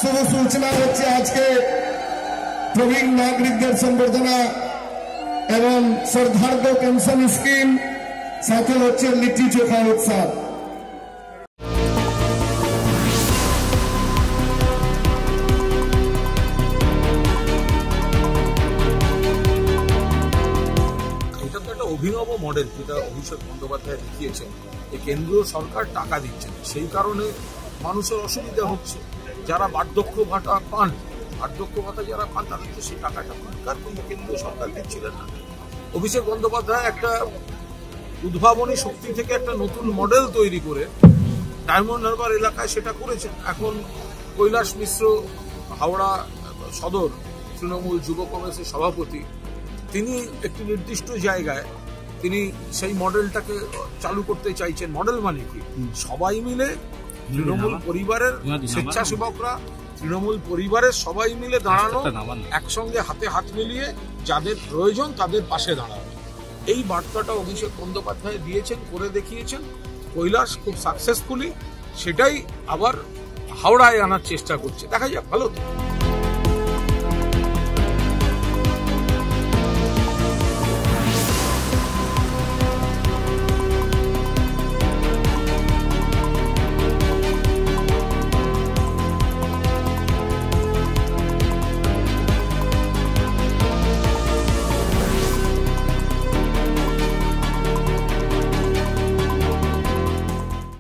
শুধু সূচনা হচ্ছে আজকে প্রবীণ নাগরিকদের সম্বর্ধনা এবং শ্রদ্ধার্ঘ পেনশন স্কিম, সাথে হচ্ছে লিট্টি চোখা উৎসব। এটা তো একটা অভিনব মডেল যেটা অভিষেক বন্দ্যোপাধ্যায় দেখিয়েছেন। এই কেন্দ্রীয় সরকার টাকা দিচ্ছেন, সেই কারণে মানুষের অসুবিধা হচ্ছে। যারা বার্ধক্য ভাতা পান, বার্ধক্য ভাতা যারা পান তাদের তো সেই টাকাটা সরকার, কিন্তু কেন্দ্রীয় সরকার দিচ্ছিলেন না। অভিষেক বন্দ্যোপাধ্যায় একটা উদ্ভাবনী শক্তি থেকে একটা নতুন মডেল তৈরি করে ডায়মন্ড হারবার এলাকায় সেটা করেছেন। এখন কৈলাস মিশ্র, হাওড়া সদর তৃণমূল যুব কংগ্রেসের সভাপতি, তিনি একটি নির্দিষ্ট জায়গায় তিনি সেই মডেলটাকে চালু করতে চাইছেন। মডেল মানে কি? সবাই মিলে তৃণমূল পরিবারের স্বেচ্ছাসেবকরা, তৃণমূল পরিবারের সবাই মিলে দাঁড়ানো, একসঙ্গে হাতে হাত মিলিয়ে যাদের প্রয়োজন তাদের পাশে দাঁড়ানো। এই বার্তাটা অভিষেক বন্দ্যোপাধ্যায় দিয়েছেন, করে দেখিয়েছেন। কৈলাস খুব সাকসেসফুলি সেটাই আবার হাওড়ায় আনার চেষ্টা করছে। দেখা যাক, ভালো তো।